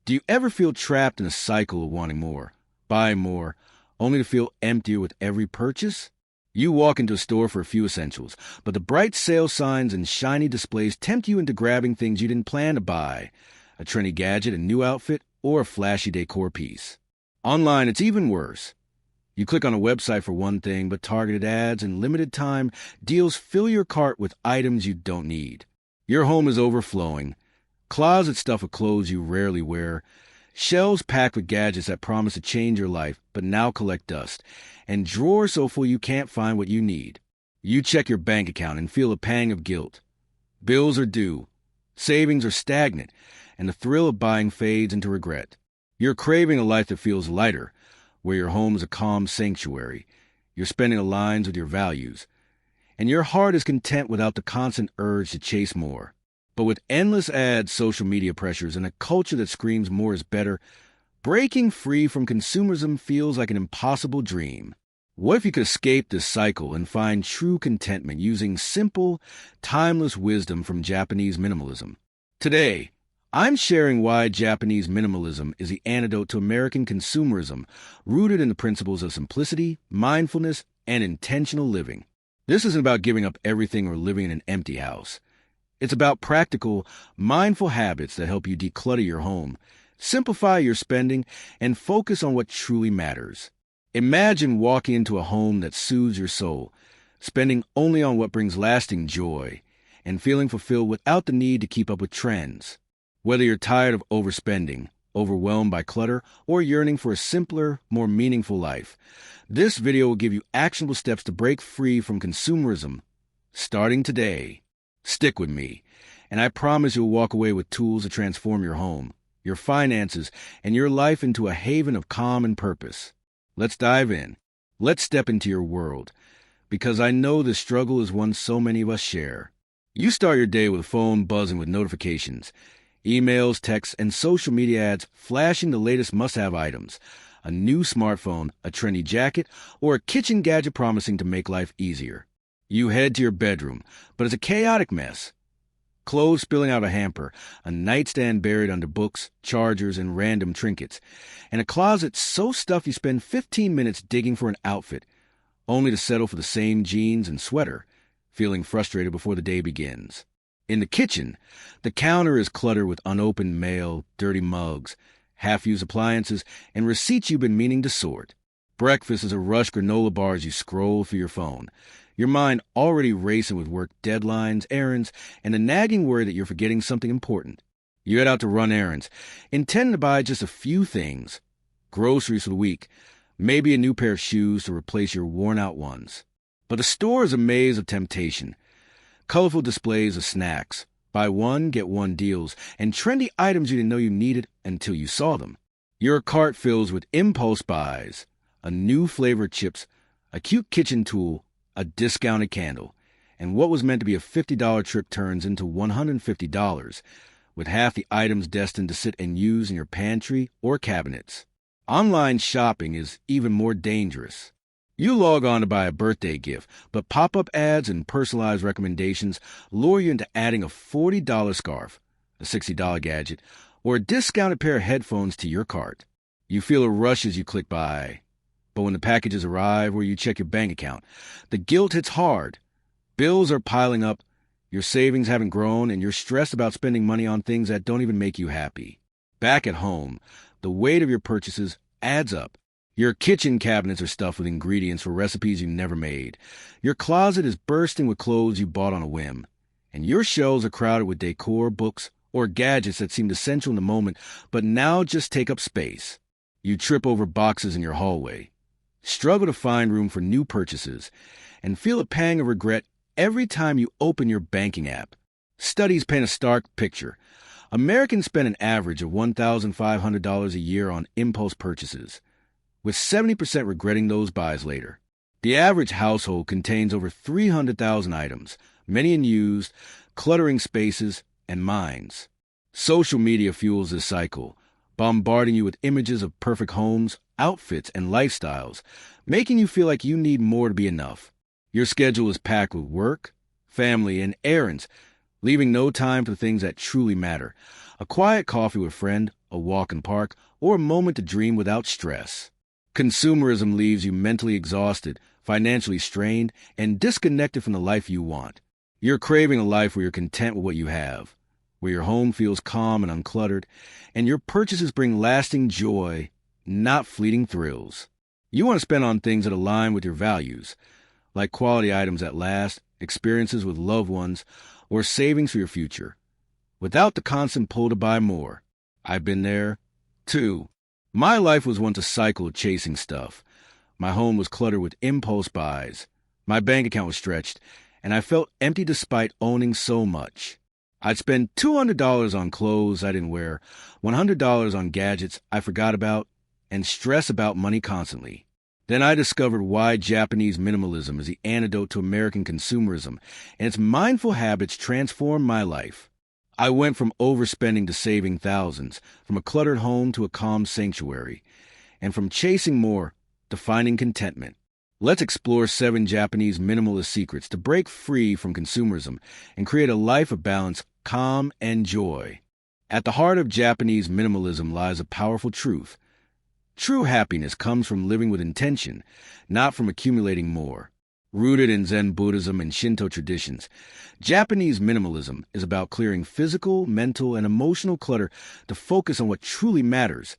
Do you ever feel trapped in a cycle of wanting more, buying more, only to feel emptier with every purchase? You walk into a store for a few essentials, but the bright sale signs and shiny displays tempt you into grabbing things you didn't plan to buy: a trendy gadget, a new outfit, or a flashy decor piece. Online, it's even worse. You click on a website for one thing, but targeted ads and limited time deals fill your cart with items you don't need. Your home is overflowing. Closets stuffed with clothes you rarely wear. Shelves packed with gadgets that promise to change your life, but now collect dust. And drawers so full you can't find what you need. You check your bank account and feel a pang of guilt. Bills are due. Savings are stagnant, and the thrill of buying fades into regret. You're craving a life that feels lighter, where your home is a calm sanctuary. Your spending aligns with your values. And your heart is content without the constant urge to chase more. But with endless ads, social media pressures, and a culture that screams more is better, breaking free from consumerism feels like an impossible dream. What if you could escape this cycle and find true contentment using simple, timeless wisdom from Japanese minimalism? Today, I'm sharing why Japanese minimalism is the antidote to American consumerism, rooted in the principles of simplicity, mindfulness, and intentional living. This isn't about giving up everything or living in an empty house. It's about practical, mindful habits that help you declutter your home, simplify your spending, and focus on what truly matters. Imagine walking into a home that soothes your soul, spending only on what brings lasting joy, and feeling fulfilled without the need to keep up with trends. Whether you're tired of overspending, overwhelmed by clutter, or yearning for a simpler, more meaningful life, this video will give you actionable steps to break free from consumerism, starting today. Stick with me, and I promise you'll walk away with tools to transform your home, your finances, and your life into a haven of calm and purpose. Let's dive in. Let's step into your world, because I know this struggle is one so many of us share. You start your day with a phone buzzing with notifications, emails, texts, and social media ads flashing the latest must-have items: a new smartphone, a trendy jacket, or a kitchen gadget promising to make life easier. You head to your bedroom, but it's a chaotic mess. Clothes spilling out of a hamper, a nightstand buried under books, chargers, and random trinkets, and a closet so stuffed you spend 15 minutes digging for an outfit, only to settle for the same jeans and sweater, feeling frustrated before the day begins. In the kitchen, the counter is cluttered with unopened mail, dirty mugs, half-used appliances, and receipts you've been meaning to sort. Breakfast is a rushed granola bar as you scroll through your phone, your mind already racing with work deadlines, errands, and the nagging worry that you're forgetting something important. You head out to run errands, intending to buy just a few things: groceries for the week, maybe a new pair of shoes to replace your worn-out ones. But the store is a maze of temptation. Colorful displays of snacks, buy one, get one deals, and trendy items you didn't know you needed until you saw them. Your cart fills with impulse buys: a new flavor of chips, a cute kitchen tool, a discounted candle, and what was meant to be a $50 trip turns into $150, with half the items destined to sit and use in your pantry or cabinets. Online shopping is even more dangerous. You log on to buy a birthday gift, but pop-up ads and personalized recommendations lure you into adding a $40 scarf, a $60 gadget, or a discounted pair of headphones to your cart. You feel a rush as you click buy. But when the packages arrive or you check your bank account, the guilt hits hard. Bills are piling up, your savings haven't grown, and you're stressed about spending money on things that don't even make you happy. Back at home, the weight of your purchases adds up. Your kitchen cabinets are stuffed with ingredients for recipes you never made. Your closet is bursting with clothes you bought on a whim. And your shelves are crowded with decor, books, or gadgets that seemed essential in the moment, but now just take up space. You trip over boxes in your hallway, struggle to find room for new purchases, and feel a pang of regret every time you open your banking app. Studies paint a stark picture. Americans spend an average of $1,500 a year on impulse purchases, with 70% regretting those buys later. The average household contains over 300,000 items, many unused, cluttering spaces and minds. Social media fuels this cycle, bombarding you with images of perfect homes, outfits, and lifestyles, making you feel like you need more to be enough. Your schedule is packed with work, family, and errands, leaving no time for things that truly matter. A quiet coffee with a friend, a walk in park, or a moment to dream without stress. Consumerism leaves you mentally exhausted, financially strained, and disconnected from the life you want. You're craving a life where you're content with what you have, where your home feels calm and uncluttered, and your purchases bring lasting joy, not fleeting thrills. You want to spend on things that align with your values, like quality items that last, experiences with loved ones, or savings for your future, without the constant pull to buy more. I've been there, too. My life was once a cycle of chasing stuff. My home was cluttered with impulse buys. My bank account was stretched, and I felt empty despite owning so much. I'd spend $200 on clothes I didn't wear, $100 on gadgets I forgot about, and stress about money constantly. Then I discovered why Japanese minimalism is the antidote to American consumerism, and its mindful habits transformed my life. I went from overspending to saving thousands, from a cluttered home to a calm sanctuary, and from chasing more to finding contentment. Let's explore 7 Japanese minimalist secrets to break free from consumerism and create a life of balance, calm, and joy. At the heart of Japanese minimalism lies a powerful truth. True happiness comes from living with intention, not from accumulating more. Rooted in Zen Buddhism and Shinto traditions, Japanese minimalism is about clearing physical, mental, and emotional clutter to focus on what truly matters: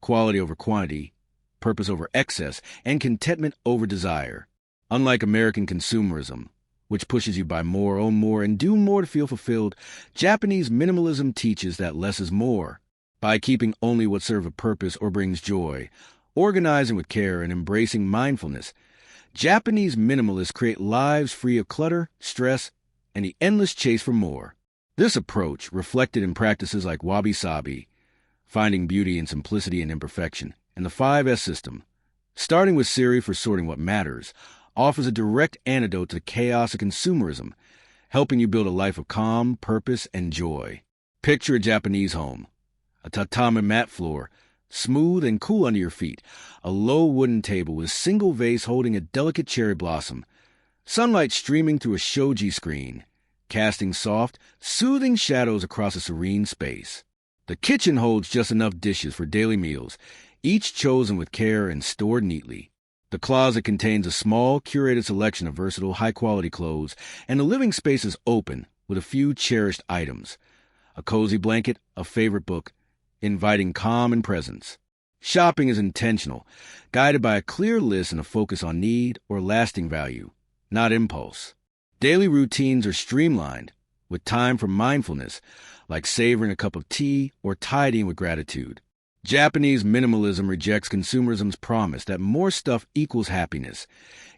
quality over quantity, purpose over excess, and contentment over desire. Unlike American consumerism, which pushes you buy more, own more, and do more to feel fulfilled, Japanese minimalism teaches that less is more. By keeping only what serves a purpose or brings joy, organizing with care, and embracing mindfulness, Japanese minimalists create lives free of clutter, stress, and the endless chase for more. This approach, reflected in practices like wabi-sabi, finding beauty in simplicity and imperfection, and the 5S system, starting with Siri for sorting what matters, offers a direct antidote to the chaos of consumerism, helping you build a life of calm, purpose, and joy. Picture a Japanese home. A tatami mat floor, smooth and cool under your feet, a low wooden table with a single vase holding a delicate cherry blossom, sunlight streaming through a shoji screen, casting soft, soothing shadows across a serene space. The kitchen holds just enough dishes for daily meals, each chosen with care and stored neatly. The closet contains a small, curated selection of versatile, high-quality clothes, and the living space is open with a few cherished items: a cozy blanket, a favorite book, inviting calm and presence. Shopping is intentional, guided by a clear list and a focus on need or lasting value, not impulse. Daily routines are streamlined, with time for mindfulness, like savoring a cup of tea or tidying with gratitude. Japanese minimalism rejects consumerism's promise that more stuff equals happiness,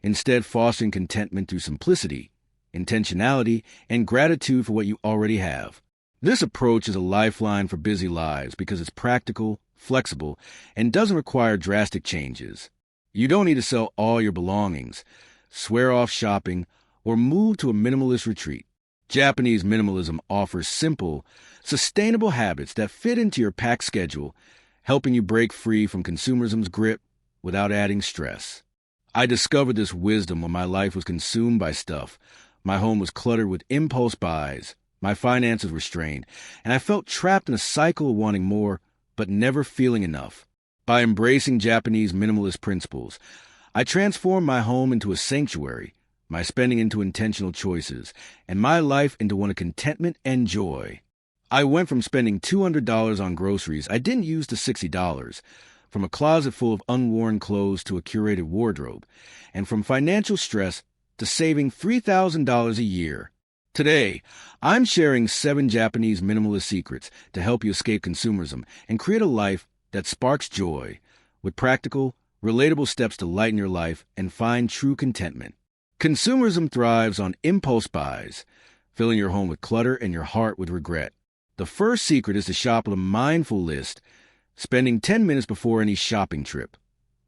instead fostering contentment through simplicity, intentionality, and gratitude for what you already have. This approach is a lifeline for busy lives because it's practical, flexible, and doesn't require drastic changes. You don't need to sell all your belongings, swear off shopping, or move to a minimalist retreat. Japanese minimalism offers simple, sustainable habits that fit into your packed schedule, helping you break free from consumerism's grip without adding stress. I discovered this wisdom when my life was consumed by stuff. My home was cluttered with impulse buys. My finances were strained, and I felt trapped in a cycle of wanting more, but never feeling enough. By embracing Japanese minimalist principles, I transformed my home into a sanctuary, my spending into intentional choices, and my life into one of contentment and joy. I went from spending $200 on groceries I didn't use to $60, from a closet full of unworn clothes to a curated wardrobe, and from financial stress to saving $3,000 a year. Today, I'm sharing 7 Japanese minimalist secrets to help you escape consumerism and create a life that sparks joy, with practical, relatable steps to lighten your life and find true contentment. Consumerism thrives on impulse buys, filling your home with clutter and your heart with regret. The first secret is to shop with a mindful list, spending 10 minutes before any shopping trip,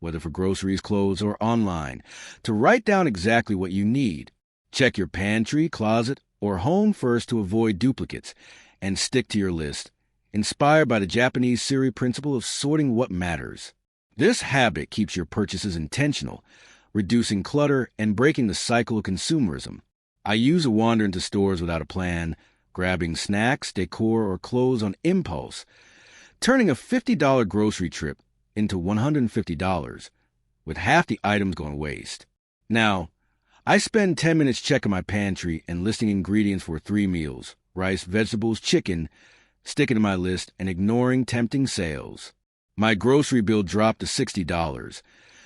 whether for groceries, clothes, or online, to write down exactly what you need. Check your pantry, closet, or home first to avoid duplicates, and stick to your list, inspired by the Japanese Siri principle of sorting what matters. This habit keeps your purchases intentional, reducing clutter and breaking the cycle of consumerism. I used to wander into stores without a plan, grabbing snacks, decor, or clothes on impulse, turning a $50 grocery trip into $150, with half the items going to waste. Now, I spend 10 minutes checking my pantry and listing ingredients for 3 meals: rice, vegetables, chicken, sticking to my list and ignoring tempting sales. My grocery bill dropped to $60,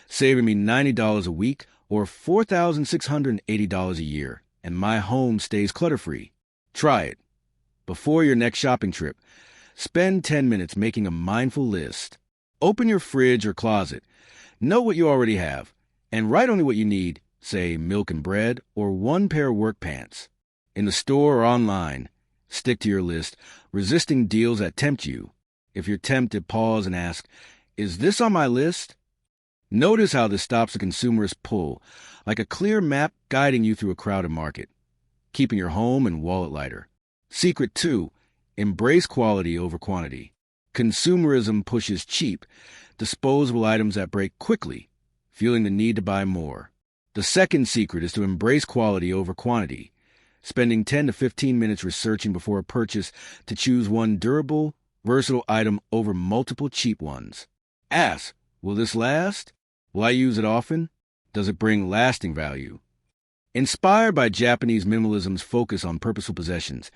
saving me $90 a week or $4,680 a year, and my home stays clutter-free. Try it. Before your next shopping trip, spend 10 minutes making a mindful list. Open your fridge or closet. Know what you already have, and write only what you need, say milk and bread or 1 pair of work pants. In the store or online, stick to your list, resisting deals that tempt you. If you're tempted, pause and ask, is this on my list? Notice how this stops the consumerist pull, like a clear map guiding you through a crowded market, keeping your home and wallet lighter. Secret 2, embrace quality over quantity. Consumerism pushes cheap, disposable items that break quickly, feeling the need to buy more. The second secret is to embrace quality over quantity, spending 10 to 15 minutes researching before a purchase to choose one durable, versatile item over multiple cheap ones. Ask, will this last? Will I use it often? Does it bring lasting value? Inspired by Japanese minimalism's focus on purposeful possessions,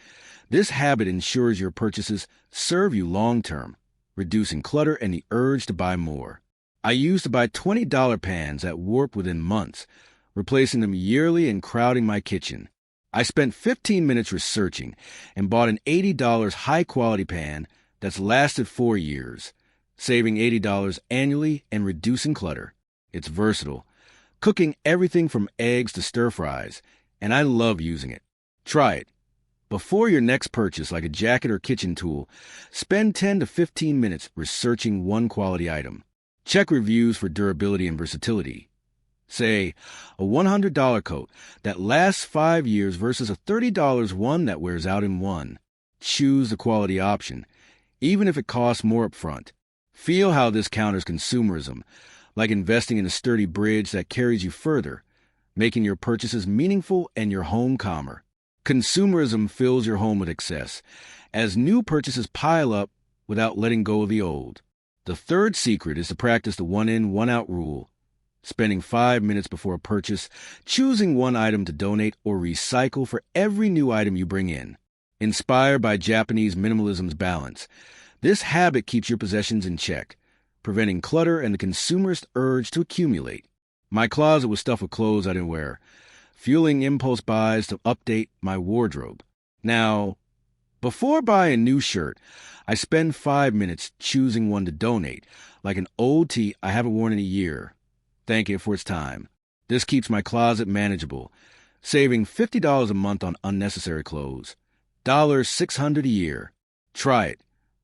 this habit ensures your purchases serve you long-term, reducing clutter and the urge to buy more. I used to buy $20 pans that warped within months, replacing them yearly and crowding my kitchen. I spent 15 minutes researching and bought an $80 high-quality pan that's lasted 4 years, saving $80 annually and reducing clutter. It's versatile, cooking everything from eggs to stir-fries, and I love using it. Try it. Before your next purchase, like a jacket or kitchen tool, spend 10 to 15 minutes researching one quality item. Check reviews for durability and versatility. Say, a $100 coat that lasts 5 years versus a $30 one that wears out in 1. Choose the quality option, even if it costs more up front. Feel how this counters consumerism, like investing in a sturdy bridge that carries you further, making your purchases meaningful and your home calmer. Consumerism fills your home with excess, as new purchases pile up without letting go of the old. The third secret is to practice the one-in, one-out rule, spending 5 minutes before a purchase, choosing one item to donate or recycle for every new item you bring in. Inspired by Japanese minimalism's balance, this habit keeps your possessions in check, preventing clutter and the consumerist urge to accumulate. My closet was stuffed with clothes I didn't wear, fueling impulse buys to update my wardrobe. Now, before buying a new shirt, I spend 5 minutes choosing one to donate, like an old tee I haven't worn in a year. Thank it for its time. This keeps my closet manageable, saving $50 a month on unnecessary clothes. $600 a year. Try it.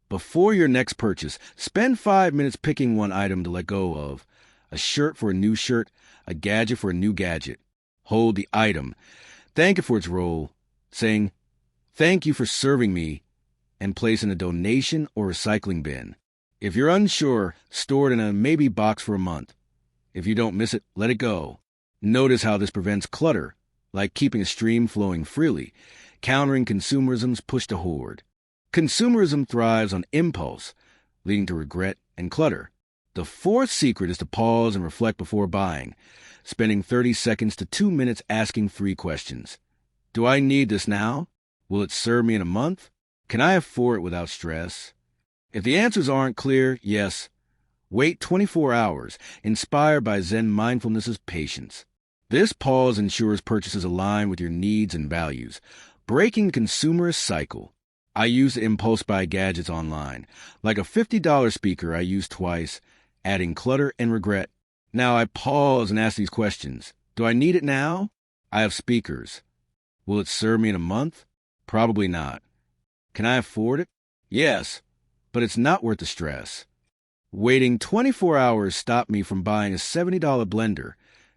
Before your next purchase, spend 5 minutes picking one item to let go of. A shirt for a new shirt, a gadget for a new gadget. Hold the item. Thank it for its role, saying, thank you for serving me, and place in a donation or recycling bin. If you're unsure, store it in a maybe box for a month. If you don't miss it, let it go. Notice how this prevents clutter, like keeping a stream flowing freely, countering consumerism's push to hoard. Consumerism thrives on impulse, leading to regret and clutter. The fourth secret is to pause and reflect before buying, spending 30 seconds to 2 minutes asking 3 questions. Do I need this now? Will it serve me in a month? Can I afford it without stress? If the answers aren't clear, yes. Wait 24 hours, inspired by Zen mindfulness's patience. This pause ensures purchases align with your needs and values, breaking the consumerist cycle. I use to impulse buy gadgets online, like a $50 speaker I use twice, adding clutter and regret. Now I pause and ask these questions. Do I need it now? I have speakers. Will it serve me in a month? Probably not. Can I afford it? Yes, but it's not worth the stress. Waiting 24 hours stopped me from buying a $70 blender,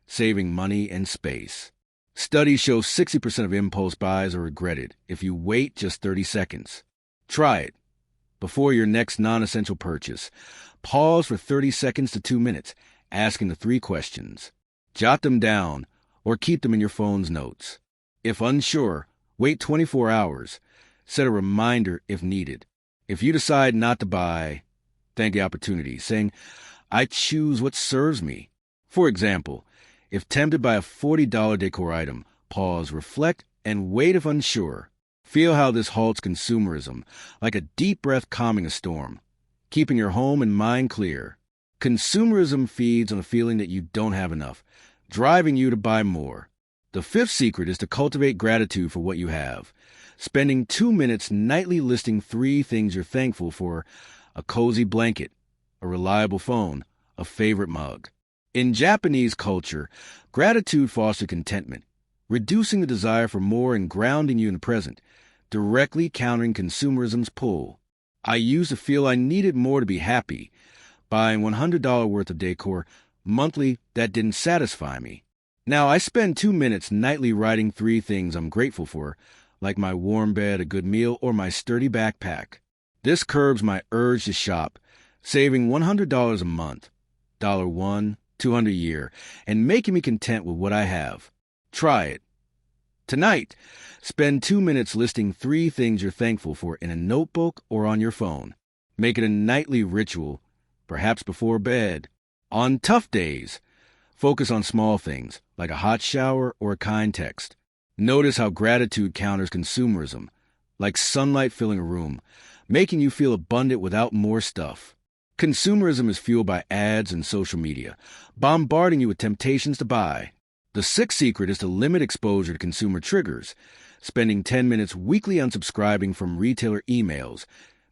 saving money and space. Studies show 60% of impulse buys are regretted if you wait just 30 seconds. Try it. Before your next non-essential purchase, pause for 30 seconds to 2 minutes, asking the 3 questions. Jot them down or keep them in your phone's notes. If unsure, wait 24 hours. Set a reminder if needed. If you decide not to buy, thank the opportunity, saying, I choose what serves me. For example, if tempted by a $40 decor item, pause, reflect, and wait if unsure. Feel how this halts consumerism, like a deep breath calming a storm, keeping your home and mind clear. Consumerism feeds on the feeling that you don't have enough, driving you to buy more. The fifth secret is to cultivate gratitude for what you have. Spending 2 minutes nightly listing 3 things you're thankful for: a cozy blanket, a reliable phone, a favorite mug. In Japanese culture, gratitude fosters contentment, reducing the desire for more and grounding you in the present, directly countering consumerism's pull. I used to feel I needed more to be happy, buying $100 worth of decor monthly that didn't satisfy me. Now I spend 2 minutes nightly writing 3 things I'm grateful for, like my warm bed, a good meal, or my sturdy backpack. This curbs my urge to shop, saving $100 a month, $1, $200 a year, and making me content with what I have. Try it. Tonight, spend 2 minutes listing 3 things you're thankful for in a notebook or on your phone. Make it a nightly ritual, perhaps before bed. On tough days, focus on small things, like a hot shower or a kind text. Notice how gratitude counters consumerism, like sunlight filling a room, making you feel abundant without more stuff. Consumerism is fueled by ads and social media, bombarding you with temptations to buy. The sixth secret is to limit exposure to consumer triggers, spending 10 minutes weekly unsubscribing from retailer emails,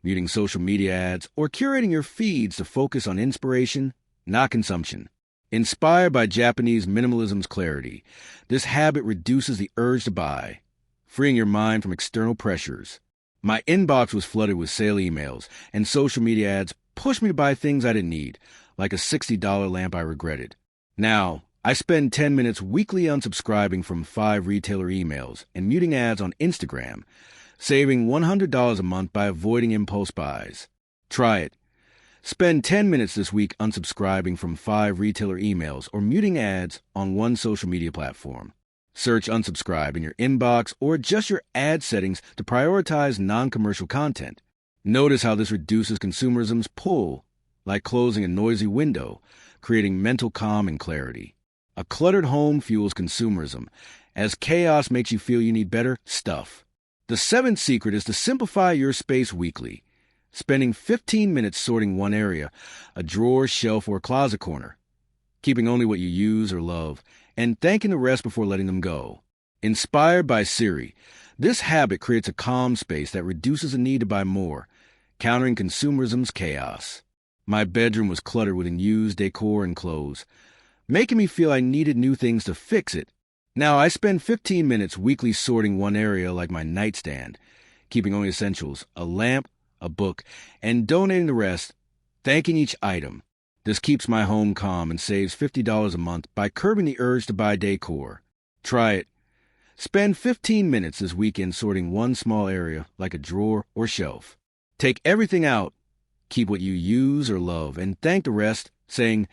muting social media ads, or curating your feeds to focus on inspiration, not consumption. Inspired by Japanese minimalism's clarity, this habit reduces the urge to buy, freeing your mind from external pressures. My inbox was flooded with sale emails, and social media ads pushed me to buy things I didn't need, like a $60 lamp I regretted. Now, I spend 10 minutes weekly unsubscribing from 5 retailer emails and muting ads on Instagram, saving $100 a month by avoiding impulse buys. Try it. Spend 10 minutes this week unsubscribing from 5 retailer emails or muting ads on one social media platform. Search unsubscribe in your inbox or adjust your ad settings to prioritize non-commercial content. Notice how this reduces consumerism's pull, like closing a noisy window, creating mental calm and clarity. A cluttered home fuels consumerism, as chaos makes you feel you need better stuff. The seventh secret is to simplify your space weekly, spending 15 minutes sorting one area, a drawer, shelf, or closet corner, keeping only what you use or love, and thanking the rest before letting them go. Inspired by Siri, this habit creates a calm space that reduces the need to buy more, countering consumerism's chaos. My bedroom was cluttered with unused decor and clothes, making me feel I needed new things to fix it. Now I spend 15 minutes weekly sorting one area, like my nightstand, keeping only essentials, a lamp, a book, and donating the rest, thanking each item. This keeps my home calm and saves $50 a month by curbing the urge to buy decor. Try it. Spend 15 minutes this weekend sorting one small area, like a drawer or shelf. Take everything out, keep what you use or love, and thank the rest, saying,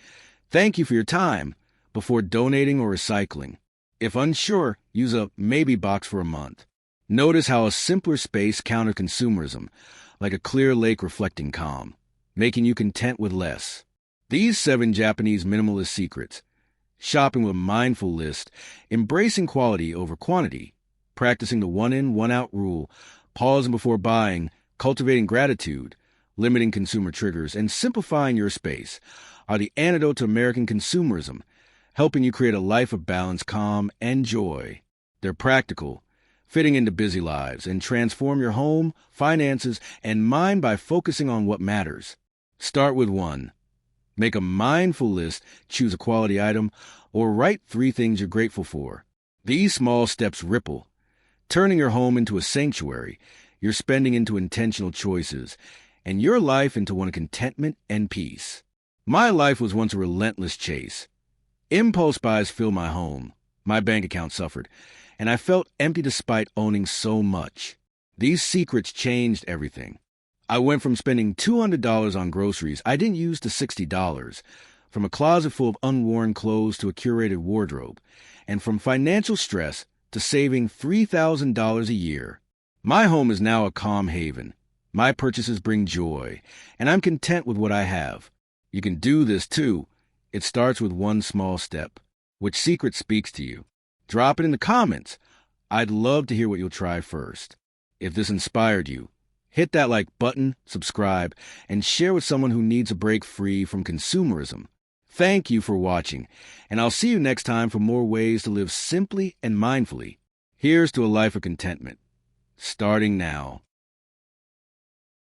"Thank you for your time," before donating or recycling. If unsure, use a maybe box for a month. Notice how a simpler space counters consumerism, like a clear lake reflecting calm, making you content with less. These 7 Japanese minimalist secrets: shopping with a mindful list, embracing quality over quantity, practicing the one-in, one-out rule, pausing before buying, cultivating gratitude, limiting consumer triggers, and simplifying your space, are the antidote to American consumerism, helping you create a life of balance, calm, and joy. They're practical, fitting into busy lives, and transform your home, finances, and mind by focusing on what matters. Start with 1. Make a mindful list, choose a quality item, or write 3 things you're grateful for. These small steps ripple, turning your home into a sanctuary, your spending into intentional choices, and your life into one of contentment and peace. My life was once a relentless chase. Impulse buys filled my home, my bank account suffered, and I felt empty despite owning so much. These secrets changed everything. I went from spending $200 on groceries I didn't use to $60, from a closet full of unworn clothes to a curated wardrobe, and from financial stress to saving $3,000 a year. My home is now a calm haven. My purchases bring joy, and I'm content with what I have. You can do this too. It starts with one small step. Which secret speaks to you? Drop it in the comments. I'd love to hear what you'll try first. If this inspired you, hit that like button, subscribe, and share with someone who needs a break free from consumerism. Thank you for watching, and I'll see you next time for more ways to live simply and mindfully. Here's to a life of contentment, starting now.